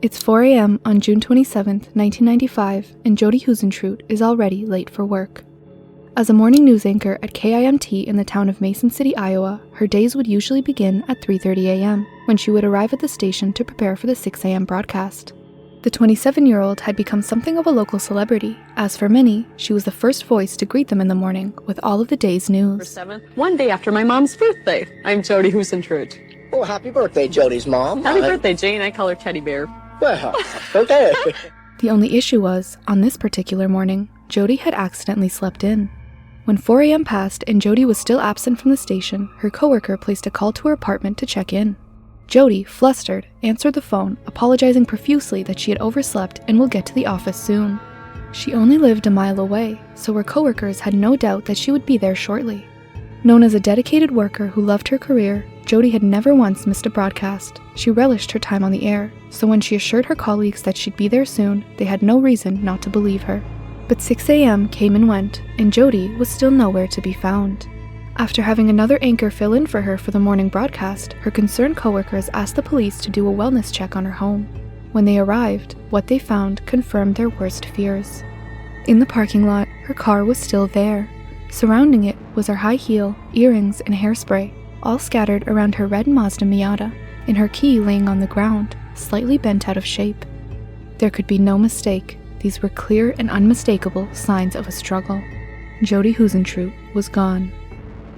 It's 4 a.m. on June 27, 1995, and Jodi Huisentruit is already late for work. As a morning news anchor at KIMT in the town of Mason City, Iowa, her days would usually begin at 3:30 a.m., when she would arrive at the station to prepare for the 6 a.m. broadcast. The 27-year-old had become something of a local celebrity, as for many, she was the first voice to greet them in the morning with all of the day's news. One day after my mom's birthday. I'm Jodi Huisentruit. Oh, happy birthday, Jodi's mom. Happy birthday, Jane. I call her Teddy Bear. Well, okay. The only issue was, on this particular morning, Jodi had accidentally slept in. When 4 a.m. passed and Jodi was still absent from the station, her coworker placed a call to her apartment to check in. Jodi, flustered, answered the phone, apologizing profusely that she had overslept and will get to the office soon. She only lived a mile away, so her coworkers had no doubt that she would be there shortly. Known as a dedicated worker who loved her career, Jodi had never once missed a broadcast. She relished her time on the air, so when she assured her colleagues that she'd be there soon, they had no reason not to believe her. But 6 a.m. came and went, and Jodi was still nowhere to be found. After having another anchor fill in for her for the morning broadcast, her concerned coworkers asked the police to do a wellness check on her home. When they arrived, what they found confirmed their worst fears. In the parking lot, her car was still there. Surrounding it was her high heel, earrings, and hairspray, all scattered around her red Mazda Miata, and her key laying on the ground, slightly bent out of shape. There could be no mistake. These were clear and unmistakable signs of a struggle. Jodi Huisentruit was gone.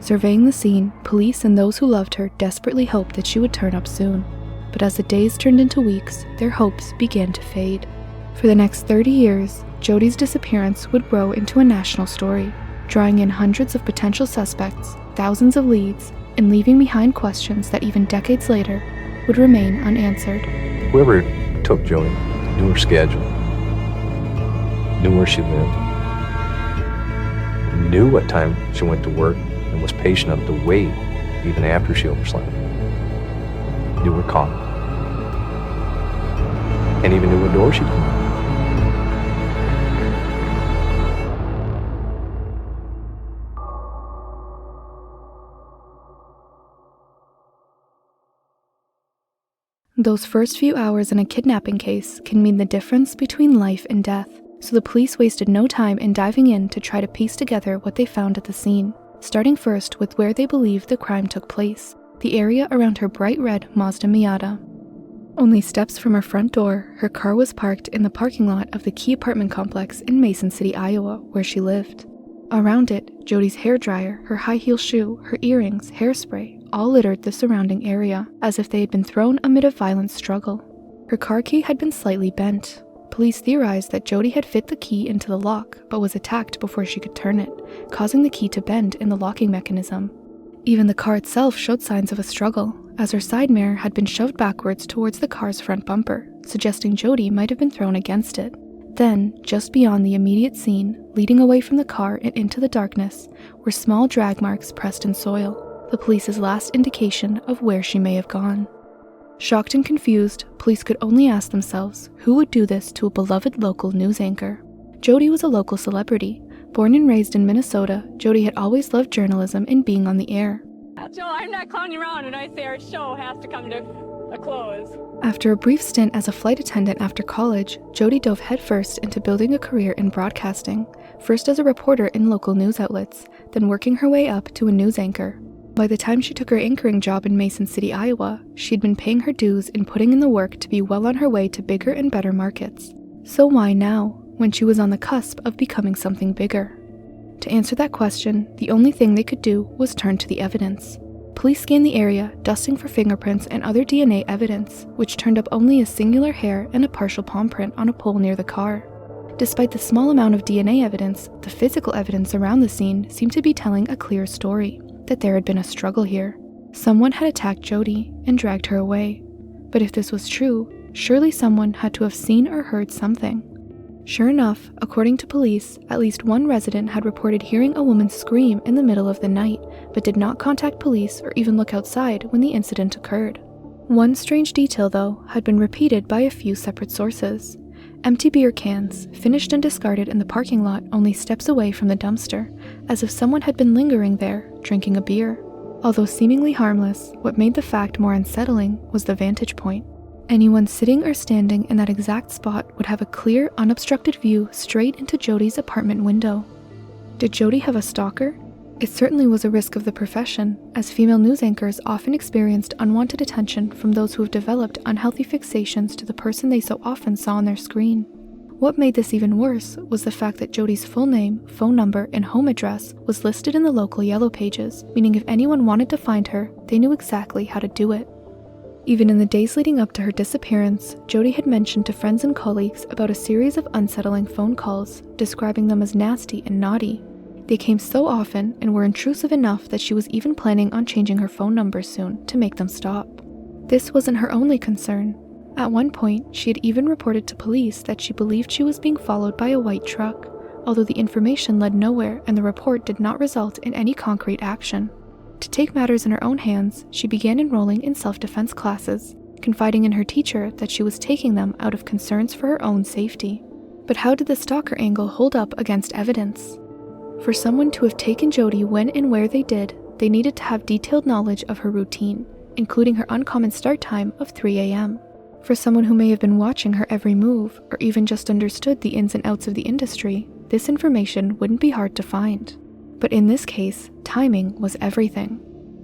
Surveying the scene, police and those who loved her desperately hoped that she would turn up soon. But as the days turned into weeks, their hopes began to fade. For the next 30 years, Jodi's disappearance would grow into a national story, drawing in hundreds of potential suspects, thousands of leads, and leaving behind questions that even decades later would remain unanswered. Whoever took Jodi knew her schedule, knew where she lived, knew what time she went to work, and was patient enough to wait even after she overslept. Knew her car, and even knew what door she'd come out. Those first few hours in a kidnapping case can mean the difference between life and death, so the police wasted no time in diving in to try to piece together what they found at the scene, starting first with where they believed the crime took place, the area around her bright red Mazda Miata. Only steps from her front door, her car was parked in the parking lot of the Key apartment complex in Mason City, Iowa, where she lived. Around it, Jodi's hairdryer, her high-heel shoe, her earrings, hairspray, all littered the surrounding area, as if they had been thrown amid a violent struggle. Her car key had been slightly bent. Police theorized that Jodi had fit the key into the lock, but was attacked before she could turn it, causing the key to bend in the locking mechanism. Even the car itself showed signs of a struggle, as her side mirror had been shoved backwards towards the car's front bumper, suggesting Jodi might have been thrown against it. Then, just beyond the immediate scene, leading away from the car and into the darkness, were small drag marks pressed in soil, the police's last indication of where she may have gone. Shocked and confused, police could only ask themselves who would do this to a beloved local news anchor. Jodi was a local celebrity. Born and raised in Minnesota, Jodi had always loved journalism and being on the air. Joe, I'm not clowning you around when I say our show has to come to a close. After a brief stint as a flight attendant after college, Jodi dove headfirst into building a career in broadcasting, first as a reporter in local news outlets, then working her way up to a news anchor. By the time she took her anchoring job in Mason City, Iowa, she'd been paying her dues and putting in the work to be well on her way to bigger and better markets. So why now, when she was on the cusp of becoming something bigger? To answer that question, the only thing they could do was turn to the evidence. Police scanned the area, dusting for fingerprints and other DNA evidence, which turned up only a singular hair and a partial palm print on a pole near the car. Despite the small amount of DNA evidence, the physical evidence around the scene seemed to be telling a clear story, that there had been a struggle here. Someone had attacked Jodi and dragged her away. But if this was true, surely someone had to have seen or heard something. Sure enough, according to police, at least one resident had reported hearing a woman scream in the middle of the night, but did not contact police or even look outside when the incident occurred. One strange detail, though, had been repeated by a few separate sources. Empty beer cans, finished and discarded in the parking lot only steps away from the dumpster, as if someone had been lingering there, drinking a beer. Although seemingly harmless, what made the fact more unsettling was the vantage point. Anyone sitting or standing in that exact spot would have a clear, unobstructed view straight into Jodi's apartment window. Did Jodi have a stalker? It certainly was a risk of the profession, as female news anchors often experienced unwanted attention from those who have developed unhealthy fixations to the person they so often saw on their screen. What made this even worse was the fact that Jodi's full name, phone number, and home address was listed in the local yellow pages, meaning if anyone wanted to find her, they knew exactly how to do it. Even in the days leading up to her disappearance, Jodi had mentioned to friends and colleagues about a series of unsettling phone calls, describing them as nasty and naughty. They came so often and were intrusive enough that she was even planning on changing her phone number soon to make them stop. This wasn't her only concern. At one point, she had even reported to police that she believed she was being followed by a white truck, although the information led nowhere and the report did not result in any concrete action. To take matters in her own hands, she began enrolling in self-defense classes, confiding in her teacher that she was taking them out of concerns for her own safety. But how did the stalker angle hold up against evidence? For someone to have taken Jodi when and where they did, they needed to have detailed knowledge of her routine, including her uncommon start time of 3 a.m. For someone who may have been watching her every move, or even just understood the ins and outs of the industry, this information wouldn't be hard to find. But in this case, timing was everything.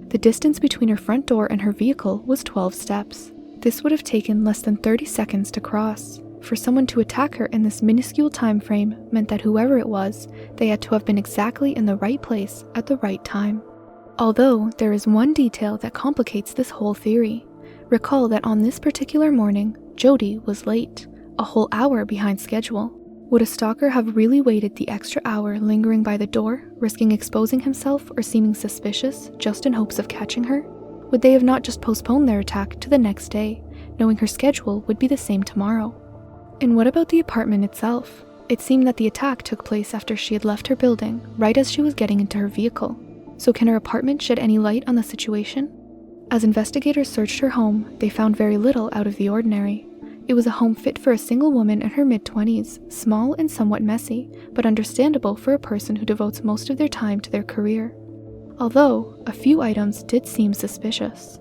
The distance between her front door and her vehicle was 12 steps. This would have taken less than 30 seconds to cross. For someone to attack her in this minuscule time frame meant that whoever it was, they had to have been exactly in the right place at the right time. Although there is one detail that complicates this whole theory. Recall that on this particular morning, Jodi was late, a whole hour behind schedule. Would a stalker have really waited the extra hour lingering by the door, risking exposing himself or seeming suspicious just in hopes of catching her? Would they have not just postponed their attack to the next day, knowing her schedule would be the same tomorrow? And what about the apartment itself? It seemed that the attack took place after she had left her building, right as she was getting into her vehicle. So can her apartment shed any light on the situation? As investigators searched her home, they found very little out of the ordinary. It was a home fit for a single woman in her mid-20s, small and somewhat messy, but understandable for a person who devotes most of their time to their career. Although, a few items did seem suspicious.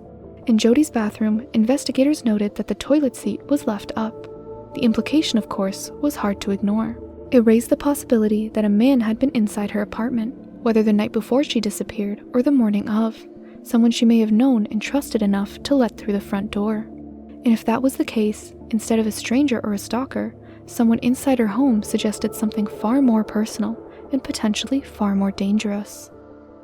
In Jodi's bathroom, investigators noted that the toilet seat was left up. The implication, of course, was hard to ignore. It raised the possibility that a man had been inside her apartment, whether the night before she disappeared or the morning of, someone she may have known and trusted enough to let through the front door. And if that was the case, instead of a stranger or a stalker, someone inside her home suggested something far more personal and potentially far more dangerous.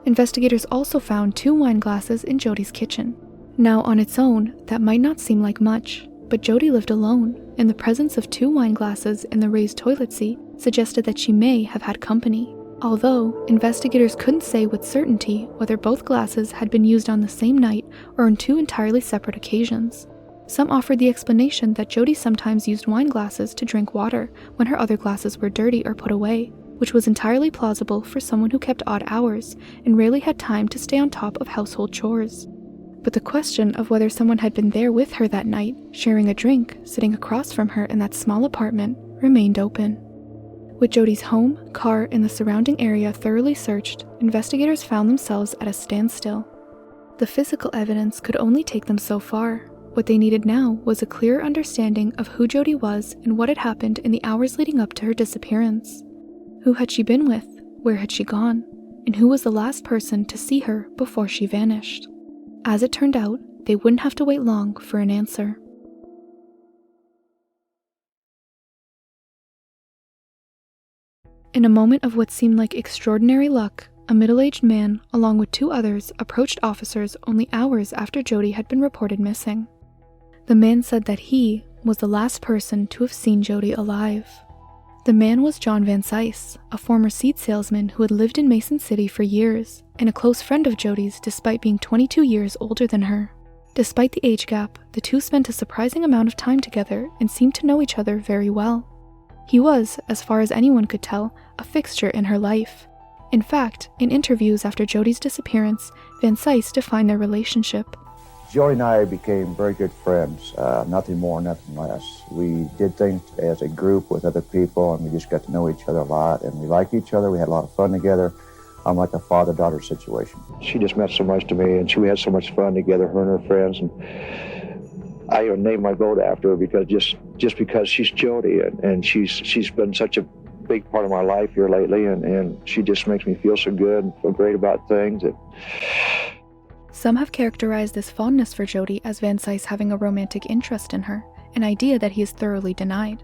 Investigators also found 2 wine glasses in Jodi's kitchen. Now, on its own, that might not seem like much, but Jodi lived alone, and the presence of 2 wine glasses in the raised toilet seat suggested that she may have had company. Although, investigators couldn't say with certainty whether both glasses had been used on the same night or on 2 entirely separate occasions. Some offered the explanation that Jodi sometimes used wine glasses to drink water when her other glasses were dirty or put away, which was entirely plausible for someone who kept odd hours and rarely had time to stay on top of household chores. But the question of whether someone had been there with her that night, sharing a drink, sitting across from her in that small apartment, remained open. With Jodi's home, car, and the surrounding area thoroughly searched, investigators found themselves at a standstill. The physical evidence could only take them so far. What they needed now was a clearer understanding of who Jodi was and what had happened in the hours leading up to her disappearance. Who had she been with? Where had she gone? And who was the last person to see her before she vanished? As it turned out, they wouldn't have to wait long for an answer. In a moment of what seemed like extraordinary luck, a middle-aged man, along with 2 others, approached officers only hours after Jodi had been reported missing. The man said that he was the last person to have seen Jodi alive. The man was John Vansice, a former seed salesman who had lived in Mason City for years, and a close friend of Jodi's despite being 22 years older than her. Despite the age gap, the 2 spent a surprising amount of time together and seemed to know each other very well. He was, as far as anyone could tell, a fixture in her life. In fact, in interviews after Jodi's disappearance, Vansice defined their relationship. Jodi and I became very good friends, nothing more, nothing less. We did things as a group with other people, and we just got to know each other a lot, and we liked each other. We had a lot of fun together. Like a father-daughter situation. She just meant so much to me, and we had so much fun together, her and her friends. And I even named my boat after her because just because she's Jodi, and she's been such a big part of my life here lately, and she just makes me feel so good and feel great about things. Some have characterized this fondness for Jodi as Vansice having a romantic interest in her, an idea that he has thoroughly denied.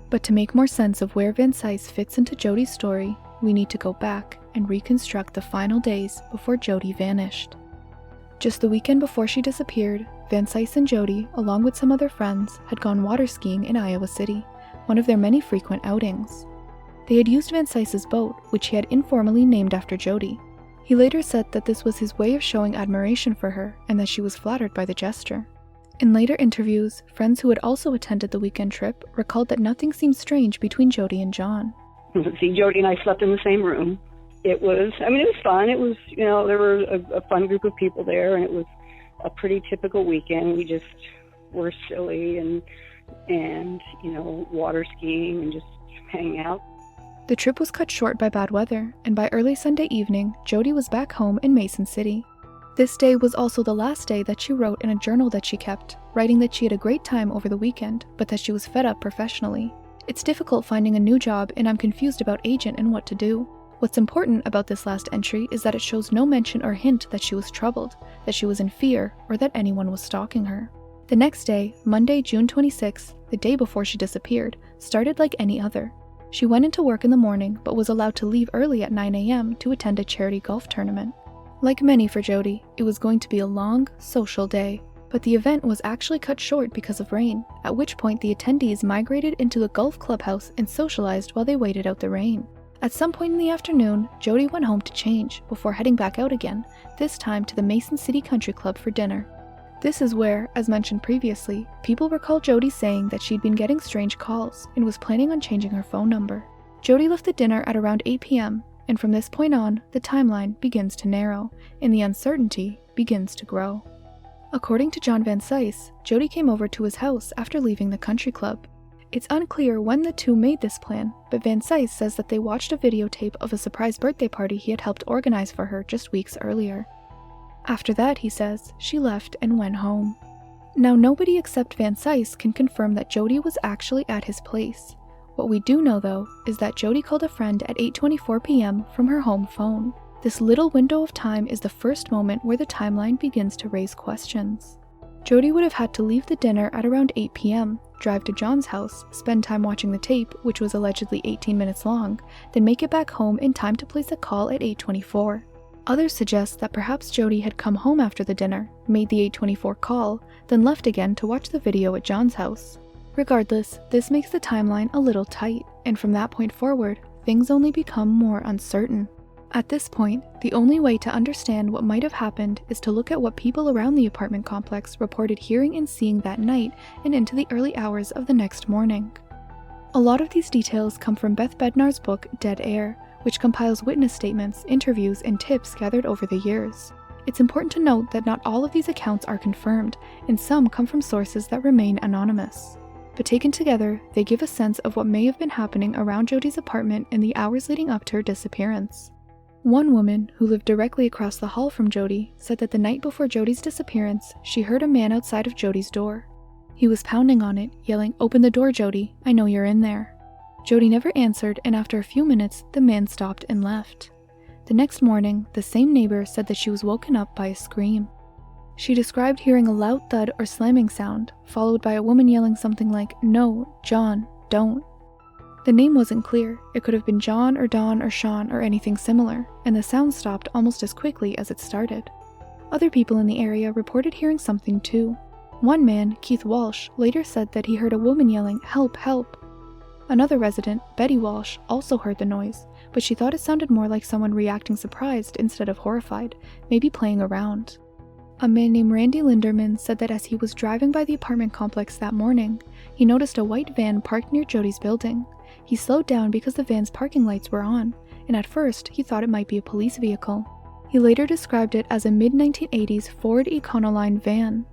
But to make more sense of where Vansice fits into Jodi's story, we need to go back and reconstruct the final days before Jodi vanished. Just the weekend before she disappeared, Vansice and Jodi, along with some other friends, had gone water skiing in Iowa City, one of their many frequent outings. They had used Vansice's boat, which he had informally named after Jodi. He later said that this was his way of showing admiration for her and that she was flattered by the gesture. In later interviews, friends who had also attended the weekend trip recalled that nothing seemed strange between Jodi and John. See, Jodi and I slept in the same room. It was fun. It was, there were a fun group of people there, and it was a pretty typical weekend. We just were silly and water skiing and just hanging out. The trip was cut short by bad weather, and by early Sunday evening, Jodi was back home in Mason City. This day was also the last day that she wrote in a journal that she kept, writing that she had a great time over the weekend, but that she was fed up professionally. It's difficult finding a new job, and I'm confused about agent and what to do. What's important about this last entry is that it shows no mention or hint that she was troubled, that she was in fear, or that anyone was stalking her. The next day, Monday, June 26th, the day before she disappeared, started like any other. She went into work in the morning, but was allowed to leave early at 9 a.m. to attend a charity golf tournament. Like many for Jodi, it was going to be a long, social day, but the event was actually cut short because of rain, at which point the attendees migrated into the golf clubhouse and socialized while they waited out the rain. At some point in the afternoon, Jodi went home to change before heading back out again, this time to the Mason City Country Club for dinner. This is where, as mentioned previously, people recall Jodi saying that she'd been getting strange calls and was planning on changing her phone number. Jodi left the dinner at around 8 p.m., and from this point on, the timeline begins to narrow, and the uncertainty begins to grow. According to John Vansice, Jodi came over to his house after leaving the country club. It's unclear when the two made this plan, but Vansice says that they watched a videotape of a surprise birthday party he had helped organize for her just weeks earlier. After that, he says, she left and went home. Now, nobody except Vansice can confirm that Jodi was actually at his place. What we do know, though, is that Jodi called a friend at 8:24 p.m. from her home phone. This little window of time is the first moment where the timeline begins to raise questions. Jodi would have had to leave the dinner at around 8 p.m., drive to John's house, spend time watching the tape, which was allegedly 18 minutes long, then make it back home in time to place a call at 8:24. Others suggest that perhaps Jodi had come home after the dinner, made the 8:24 call, then left again to watch the video at John's house. Regardless, this makes the timeline a little tight, and from that point forward, things only become more uncertain. At this point, the only way to understand what might have happened is to look at what people around the apartment complex reported hearing and seeing that night and into the early hours of the next morning. A lot of these details come from Beth Bednar's book, Dead Air, which compiles witness statements, interviews, and tips gathered over the years. It's important to note that not all of these accounts are confirmed, and some come from sources that remain anonymous. But taken together, they give a sense of what may have been happening around Jodi's apartment in the hours leading up to her disappearance. One woman, who lived directly across the hall from Jodi, said that the night before Jodi's disappearance, she heard a man outside of Jodi's door. He was pounding on it, yelling, "Open the door, Jodi, I know you're in there." Jodi never answered, and after a few minutes, the man stopped and left. The next morning, the same neighbor said that she was woken up by a scream. She described hearing a loud thud or slamming sound, followed by a woman yelling something like, "No, John, don't." The name wasn't clear. It could have been John or Don or Sean or anything similar, and the sound stopped almost as quickly as it started. Other people in the area reported hearing something too. One man, Keith Walsh, later said that he heard a woman yelling, "Help, help." Another resident, Betty Walsh, also heard the noise, but she thought it sounded more like someone reacting surprised instead of horrified, maybe playing around. A man named Randy Linderman said that as he was driving by the apartment complex that morning, he noticed a white van parked near Jodi's building. He slowed down because the van's parking lights were on, and at first he thought it might be a police vehicle. He later described it as a mid-1980s Ford Econoline van.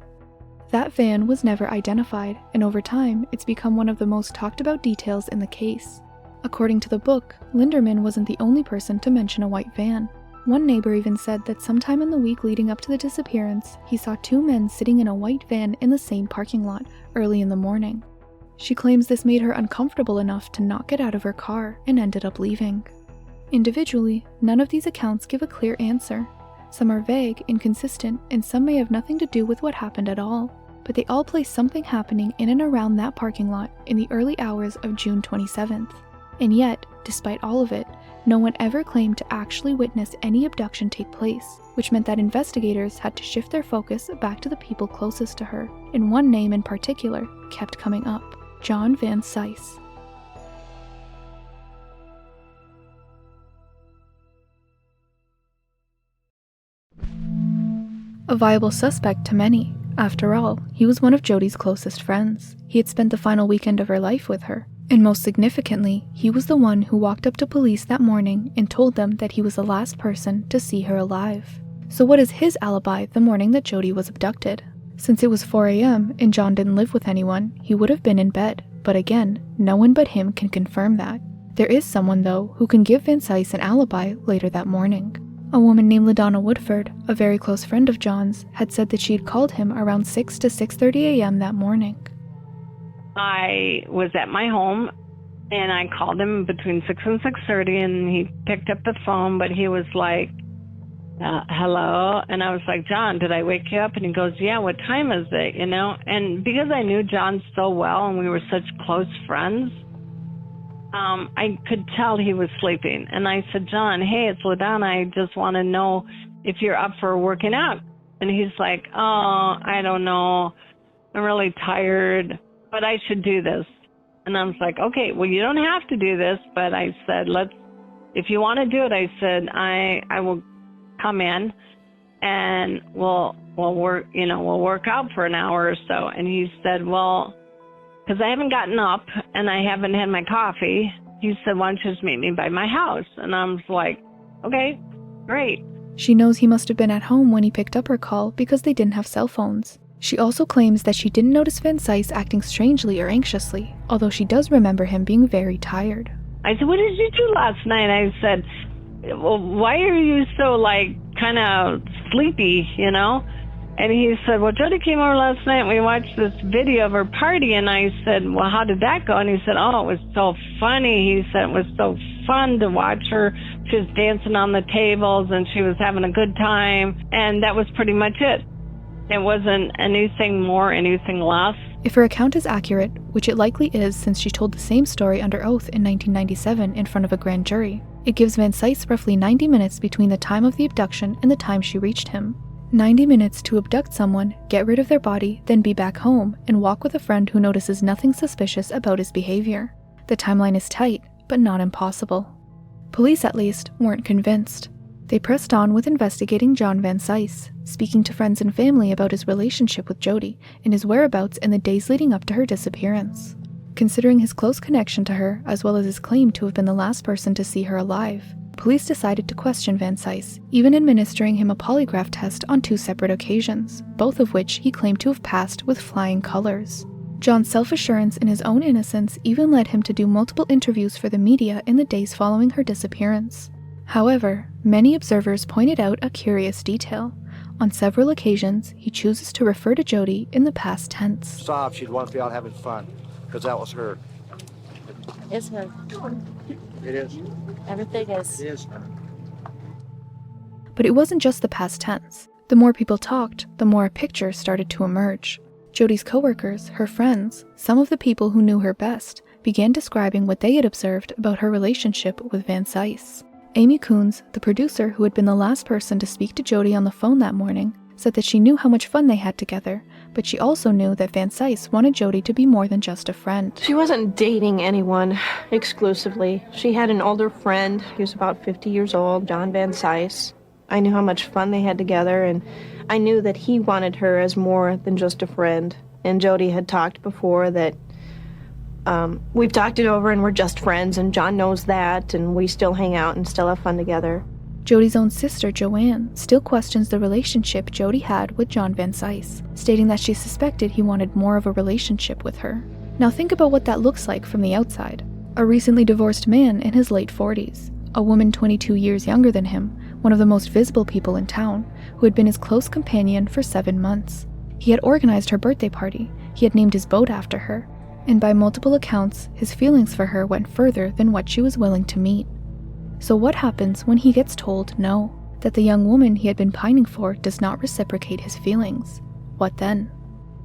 That van was never identified, and over time, it's become one of the most talked about details in the case. According to the book, Linderman wasn't the only person to mention a white van. One neighbor even said that sometime in the week leading up to the disappearance, he saw 2 men sitting in a white van in the same parking lot early in the morning. She claims this made her uncomfortable enough to not get out of her car and ended up leaving. Individually, none of these accounts give a clear answer. Some are vague, inconsistent, and some may have nothing to do with what happened at all, but they all place something happening in and around that parking lot in the early hours of June 27th. And yet, despite all of it, no one ever claimed to actually witness any abduction take place, which meant that investigators had to shift their focus back to the people closest to her, and one name in particular kept coming up: John Vansice. A viable suspect to many. After all, he was one of Jodi's closest friends. He had spent the final weekend of her life with her. And most significantly, he was the one who walked up to police that morning and told them that he was the last person to see her alive. So what is his alibi the morning that Jodi was abducted? Since it was 4 a.m. and John didn't live with anyone, he would have been in bed. But again, no one but him can confirm that. There is someone, though, who can give Vansice an alibi later that morning. A woman named LaDonna Woodford, a very close friend of John's, had said that she had called him around 6 to 6:30 a.m. that morning. I was at my home, and I called him between 6 and 6:30, and he picked up the phone, but he was like, hello? And I was like, John, did I wake you up? And he goes, yeah, what time is it, you know? And because I knew John so well, and we were such close friends, I could tell he was sleeping. And I said, John, hey, it's LaDonna. I just want to know if you're up for working out. And he's like, oh, I don't know. I'm really tired, but I should do this. And I was like, okay, well, you don't have to do this. But I said, if you want to do it, I said, I will come in and we'll work out for an hour or so. And he said, well, because I haven't gotten up and I haven't had my coffee, he said, why don't you just meet me by my house? And I was like, okay, great. She knows he must have been at home when he picked up her call because they didn't have cell phones. She also claims that she didn't notice Vansice acting strangely or anxiously, although she does remember him being very tired. I said, what did you do last night? I said, well, why are you so, kind of sleepy, you know? And he said, well, Jodi came over last night and we watched this video of her party. And I said, well, how did that go? And he said, oh, it was so funny. He said it was so fun to watch her. She was dancing on the tables and she was having a good time. And that was pretty much it. It wasn't anything more, anything less. If her account is accurate, which it likely is since she told the same story under oath in 1997 in front of a grand jury, it gives Vansice roughly 90 minutes between the time of the abduction and the time she reached him. 90 minutes to abduct someone, get rid of their body, then be back home and walk with a friend who notices nothing suspicious about his behavior. The timeline is tight, but not impossible. Police, at least, weren't convinced. They pressed on with investigating John Vansice, speaking to friends and family about his relationship with Jodi and his whereabouts in the days leading up to her disappearance. Considering his close connection to her, as well as his claim to have been the last person to see her alive, police decided to question Vansice, even administering him a polygraph test on 2 separate occasions, both of which he claimed to have passed with flying colors. John's self-assurance in his own innocence even led him to do multiple interviews for the media in the days following her disappearance. However, many observers pointed out a curious detail. On several occasions, he chooses to refer to Jodi in the past tense. Saw if she'd want to be out having fun, because that was her. It's her. It is. Everything is. It is. But it wasn't just the past tense. The more people talked, the more a picture started to emerge. Jodi's coworkers, her friends, some of the people who knew her best, began describing what they had observed about her relationship with Vansice. Amy Coons, the producer who had been the last person to speak to Jodi on the phone that morning, said that she knew how much fun they had together, but she also knew that Vansice wanted Jodi to be more than just a friend. She wasn't dating anyone exclusively. She had an older friend. He was about 50 years old, John Vansice. I knew how much fun they had together, and I knew that he wanted her as more than just a friend. And Jodi had talked before that we've talked it over and we're just friends, and John knows that, and we still hang out and still have fun together. Jodi's own sister, Joanne, still questions the relationship Jodi had with John Vansice, stating that she suspected he wanted more of a relationship with her. Now think about what that looks like from the outside. A recently divorced man in his late 40s, a woman 22 years younger than him, one of the most visible people in town, who had been his close companion for 7 months. He had organized her birthday party, he had named his boat after her, and by multiple accounts, his feelings for her went further than what she was willing to meet. So what happens when he gets told no, that the young woman he had been pining for does not reciprocate his feelings? What then?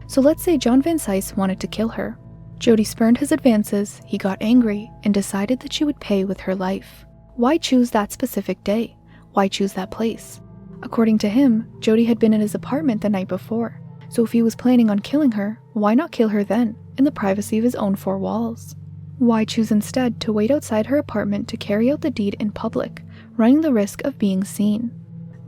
So let's say John Vansice wanted to kill her. Jodi spurned his advances, he got angry, and decided that she would pay with her life. Why choose that specific day? Why choose that place? According to him, Jodi had been in his apartment the night before, so if he was planning on killing her, why not kill her then, in the privacy of his own 4 walls? Why choose instead to wait outside her apartment to carry out the deed in public, running the risk of being seen?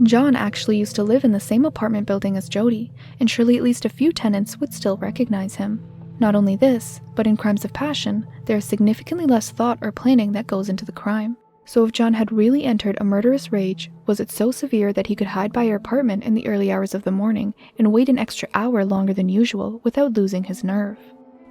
John actually used to live in the same apartment building as Jodi, and surely at least a few tenants would still recognize him. Not only this, but in crimes of passion, there is significantly less thought or planning that goes into the crime. So if John had really entered a murderous rage, was it so severe that he could hide by her apartment in the early hours of the morning and wait an extra hour longer than usual without losing his nerve?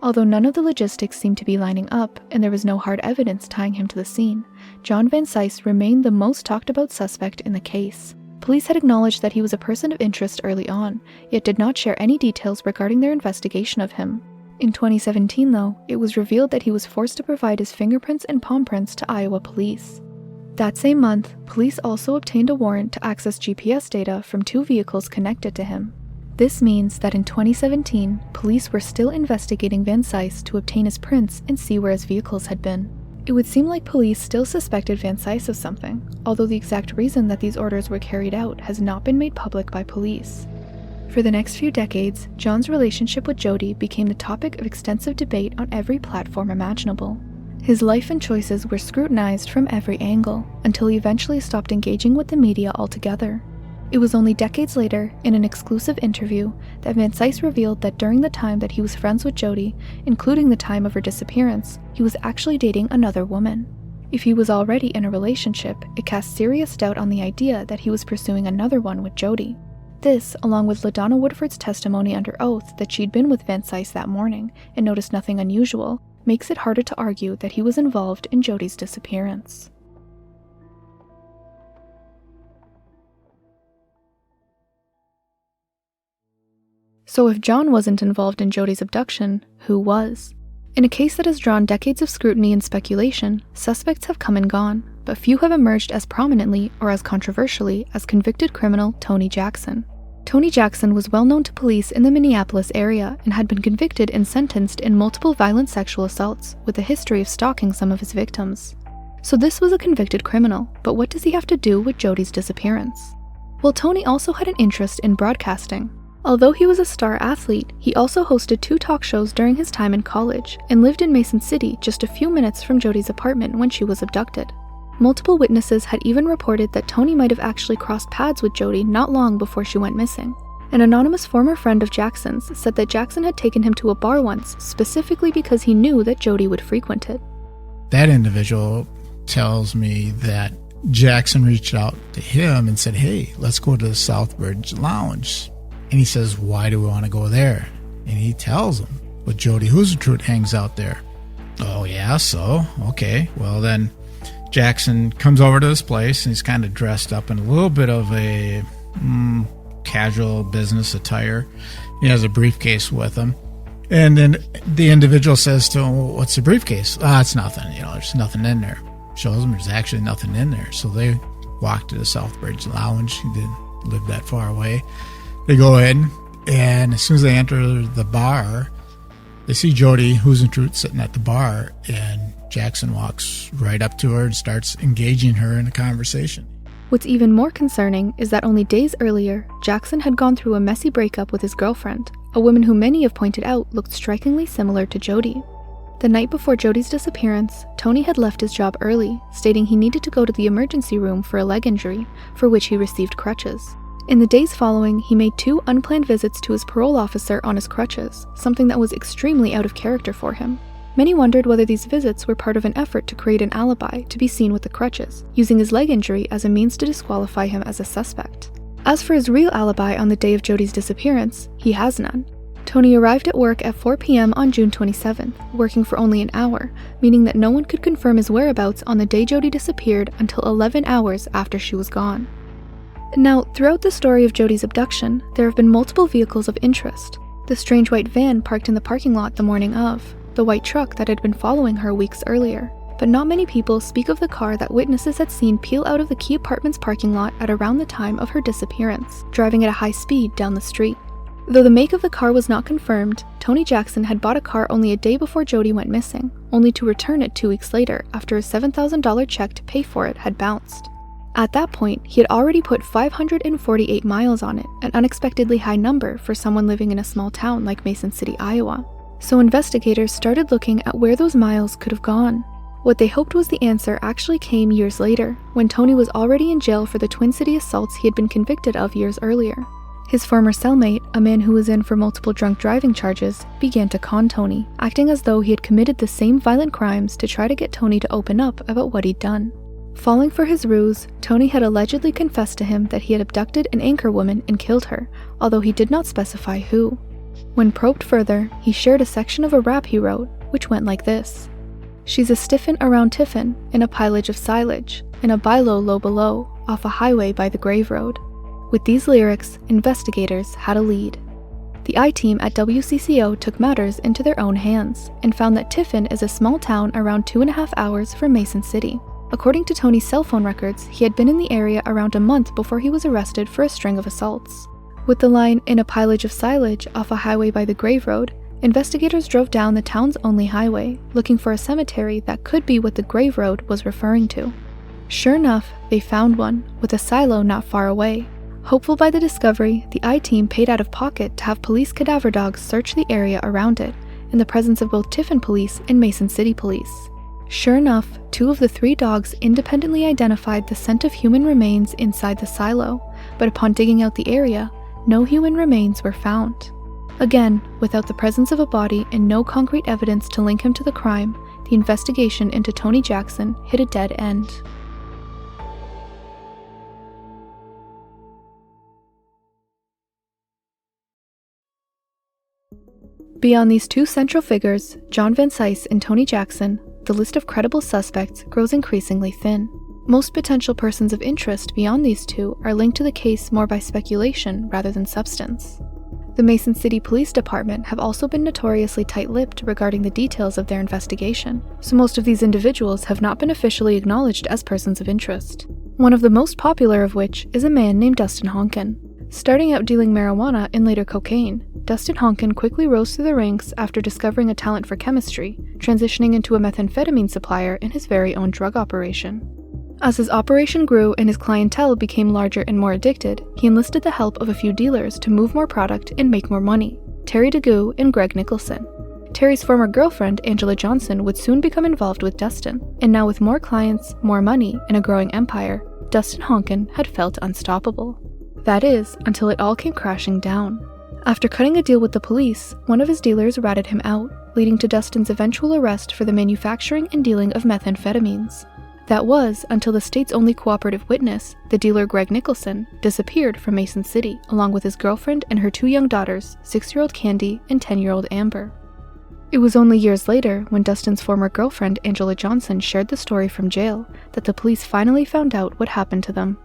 Although none of the logistics seemed to be lining up and there was no hard evidence tying him to the scene, John Vansice remained the most talked about suspect in the case. Police had acknowledged that he was a person of interest early on, yet did not share any details regarding their investigation of him. In 2017, though, it was revealed that he was forced to provide his fingerprints and palm prints to Iowa police. That same month, police also obtained a warrant to access GPS data from 2 vehicles connected to him. This means that in 2017, police were still investigating Vansice to obtain his prints and see where his vehicles had been. It would seem like police still suspected Vansice of something, although the exact reason that these orders were carried out has not been made public by police. For the next few decades, John's relationship with Jodi became the topic of extensive debate on every platform imaginable. His life and choices were scrutinized from every angle, until he eventually stopped engaging with the media altogether. It was only decades later, in an exclusive interview, that Vansice revealed that during the time that he was friends with Jodi, including the time of her disappearance, he was actually dating another woman. If he was already in a relationship, it cast serious doubt on the idea that he was pursuing another one with Jodi. This, along with LaDonna Woodford's testimony under oath that she'd been with Vansice that morning and noticed nothing unusual, makes it harder to argue that he was involved in Jodi's disappearance. So if John wasn't involved in Jodi's abduction, who was? In a case that has drawn decades of scrutiny and speculation, suspects have come and gone, but few have emerged as prominently or as controversially as convicted criminal Tony Jackson. Tony Jackson was well known to police in the Minneapolis area and had been convicted and sentenced in multiple violent sexual assaults, with a history of stalking some of his victims. So this was a convicted criminal, but what does he have to do with Jodi's disappearance? Well, Tony also had an interest in broadcasting. Although he was a star athlete, he also hosted 2 talk shows during his time in college and lived in Mason City, just a few minutes from Jodi's apartment when she was abducted. Multiple witnesses had even reported that Tony might have actually crossed paths with Jodi not long before she went missing. An anonymous former friend of Jackson's said that Jackson had taken him to a bar once, specifically because he knew that Jodi would frequent it. That individual tells me that Jackson reached out to him and said, "Hey, let's go to the Southbridge Lounge." And he says, "Why do we want to go there?" And he tells him, "Well, Jodi Huisentruit hangs out there." "Oh, yeah, so? Okay." Well, then Jackson comes over to this place, and he's kind of dressed up in a little bit of a casual business attire. He has a briefcase with him. And then the individual says to him, "Well, what's the briefcase?" It's nothing. There's nothing in there. Shows him there's actually nothing in there. So they walk to the Southbridge Lounge. He didn't live that far away. They go in, and as soon as they enter the bar, they see Jodi Huisentruit sitting at the bar, and Jackson walks right up to her and starts engaging her in a conversation. What's even more concerning is that only days earlier, Jackson had gone through a messy breakup with his girlfriend, a woman who many have pointed out looked strikingly similar to Jodi. The night before Jodi's disappearance, Tony had left his job early, stating he needed to go to the emergency room for a leg injury, for which he received crutches. In the days following, he made 2 unplanned visits to his parole officer on his crutches, something that was extremely out of character for him. Many wondered whether these visits were part of an effort to create an alibi to be seen with the crutches, using his leg injury as a means to disqualify him as a suspect. As for his real alibi on the day of Jodi's disappearance, he has none. Tony arrived at work at 4 p.m. on June 27th, working for only an hour, meaning that no one could confirm his whereabouts on the day Jodi disappeared until 11 hours after she was gone. Now, throughout the story of Jodi's abduction, there have been multiple vehicles of interest. The strange white van parked in the parking lot the morning of, the white truck that had been following her weeks earlier. But not many people speak of the car that witnesses had seen peel out of the Key Apartments parking lot at around the time of her disappearance, driving at a high speed down the street. Though the make of the car was not confirmed, Tony Jackson had bought a car only a day before Jodi went missing, only to return it 2 weeks later after a $7,000 check to pay for it had bounced. At that point, he had already put 548 miles on it, an unexpectedly high number for someone living in a small town like Mason City, Iowa. So investigators started looking at where those miles could have gone. What they hoped was the answer actually came years later, when Tony was already in jail for the Twin City assaults he had been convicted of years earlier. His former cellmate, a man who was in for multiple drunk driving charges, began to con Tony, acting as though he had committed the same violent crimes to try to get Tony to open up about what he'd done. Falling for his ruse, Tony had allegedly confessed to him that he had abducted an anchor woman and killed her, although he did not specify who. When probed further, he shared a section of a rap he wrote, which went like this: "She's a stiffin' around tiffin, in a pilage of silage, in a bylow low below, off a highway by the grave road." With these lyrics, investigators had a lead. The I-team at WCCO took matters into their own hands, and found that Tiffin is a small town around 2.5 hours from Mason City. According to Tony's cell phone records, he had been in the area around a month before he was arrested for a string of assaults. With the line, "in a pilage of silage, off a highway by the grave road," investigators drove down the town's only highway, looking for a cemetery that could be what the grave road was referring to. Sure enough, they found one, with a silo not far away. Hopeful by the discovery, the I-team paid out of pocket to have police cadaver dogs search the area around it, in the presence of both Tiffin police and Mason City police. Sure enough, 2 of the 3 dogs independently identified the scent of human remains inside the silo, but upon digging out the area, no human remains were found. Again, without the presence of a body and no concrete evidence to link him to the crime, the investigation into Tony Jackson hit a dead end. Beyond these 2 central figures, John Vansice and Tony Jackson, the list of credible suspects grows increasingly thin. Most potential persons of interest beyond these 2 are linked to the case more by speculation rather than substance. The Mason City Police Department have also been notoriously tight-lipped regarding the details of their investigation, so most of these individuals have not been officially acknowledged as persons of interest. One of the most popular of which is a man named Dustin Honken. Starting out dealing marijuana and later cocaine, Dustin Honken quickly rose through the ranks after discovering a talent for chemistry, transitioning into a methamphetamine supplier in his very own drug operation. As his operation grew and his clientele became larger and more addicted, he enlisted the help of a few dealers to move more product and make more money: Terry DeGoo and Greg Nicholson. Terry's former girlfriend, Angela Johnson, would soon become involved with Dustin, and now with more clients, more money, and a growing empire, Dustin Honken had felt unstoppable. That is, until it all came crashing down. After cutting a deal with the police, one of his dealers ratted him out, leading to Dustin's eventual arrest for the manufacturing and dealing of methamphetamines. That was until the state's only cooperative witness, the dealer Greg Nicholson, disappeared from Mason City, along with his girlfriend and her 2 young daughters, 6-year-old Candy and 10-year-old Amber. It was only years later, when Dustin's former girlfriend Angela Johnson shared the story from jail, that the police finally found out what happened to them.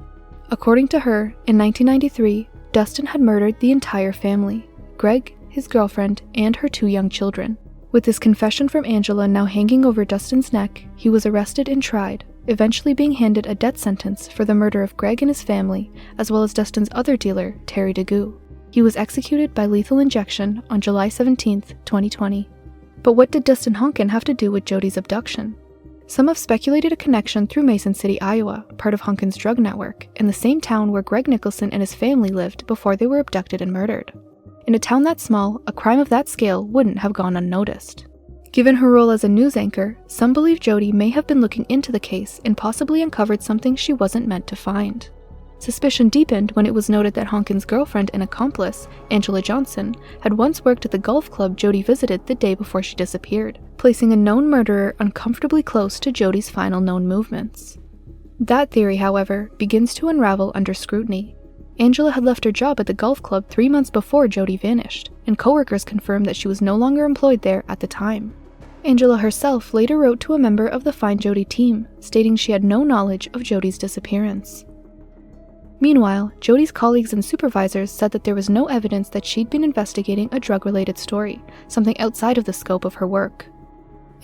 According to her, in 1993, Dustin had murdered the entire family: Greg, his girlfriend, and her 2 young children. With this confession from Angela now hanging over Dustin's neck, he was arrested and tried, eventually being handed a death sentence for the murder of Greg and his family, as well as Dustin's other dealer, Terry DeGoo. He was executed by lethal injection on July 17, 2020. But what did Dustin Honken have to do with Jodi's abduction? Some have speculated a connection through Mason City, Iowa, part of Honken's drug network, in the same town where Greg Nicholson and his family lived before they were abducted and murdered. In a town that small, a crime of that scale wouldn't have gone unnoticed. Given her role as a news anchor, some believe Jodi may have been looking into the case and possibly uncovered something she wasn't meant to find. Suspicion deepened when it was noted that Honken's girlfriend and accomplice, Angela Johnson, had once worked at the golf club Jodi visited the day before she disappeared, placing a known murderer uncomfortably close to Jodi's final known movements. That theory, however, begins to unravel under scrutiny. Angela had left her job at the golf club 3 months before Jodi vanished, and coworkers confirmed that she was no longer employed there at the time. Angela herself later wrote to a member of the Find Jodi team, stating she had no knowledge of Jodi's disappearance. Meanwhile, Jodi's colleagues and supervisors said that there was no evidence that she'd been investigating a drug-related story, something outside of the scope of her work.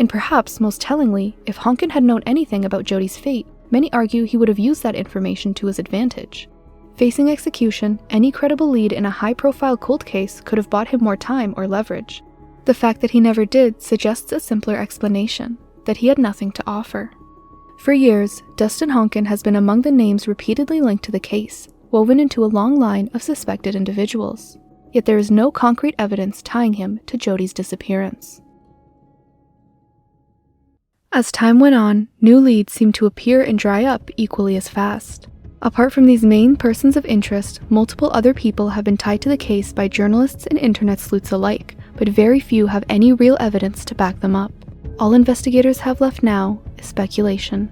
And perhaps most tellingly, if Honken had known anything about Jodi's fate, many argue he would have used that information to his advantage. Facing execution, any credible lead in a high-profile cold case could have bought him more time or leverage. The fact that he never did suggests a simpler explanation, that he had nothing to offer. For years, Dustin Honken has been among the names repeatedly linked to the case, woven into a long line of suspected individuals. Yet there is no concrete evidence tying him to Jodi's disappearance. As time went on, new leads seemed to appear and dry up equally as fast. Apart from these main persons of interest, multiple other people have been tied to the case by journalists and internet sleuths alike, but very few have any real evidence to back them up. All investigators have left now is speculation.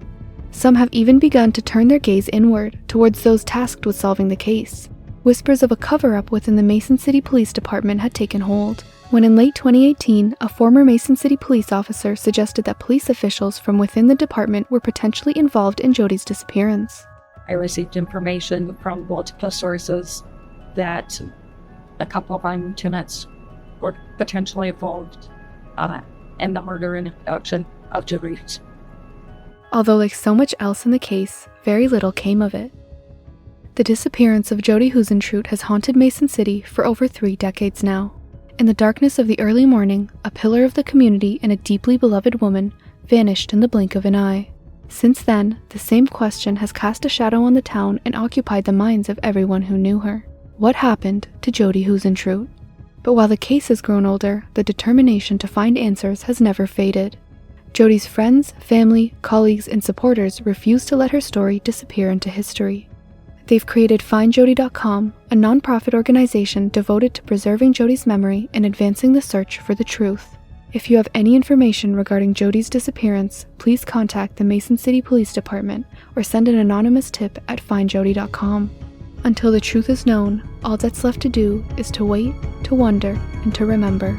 Some have even begun to turn their gaze inward, towards those tasked with solving the case. Whispers of a cover-up within the Mason City Police Department had taken hold, when in late 2018, a former Mason City police officer suggested that police officials from within the department were potentially involved in Jodi's disappearance. I received information from multiple sources that a couple of my lieutenants were potentially involved in the murder and abduction of Jodi. Although like so much else in the case, very little came of it. The disappearance of Jodi Huisentruit has haunted Mason City for over 3 decades now. In the darkness of the early morning, a pillar of the community and a deeply beloved woman vanished in the blink of an eye. Since then, the same question has cast a shadow on the town and occupied the minds of everyone who knew her. What happened to Jodi Huisentruit? But while the case has grown older, the determination to find answers has never faded. Jodi's friends, family, colleagues, and supporters refuse to let her story disappear into history. They've created FindJodi.com, a nonprofit organization devoted to preserving Jodi's memory and advancing the search for the truth. If you have any information regarding Jodi's disappearance, please contact the Mason City Police Department or send an anonymous tip at FindJodi.com. Until the truth is known, all that's left to do is to wait, to wonder, and to remember.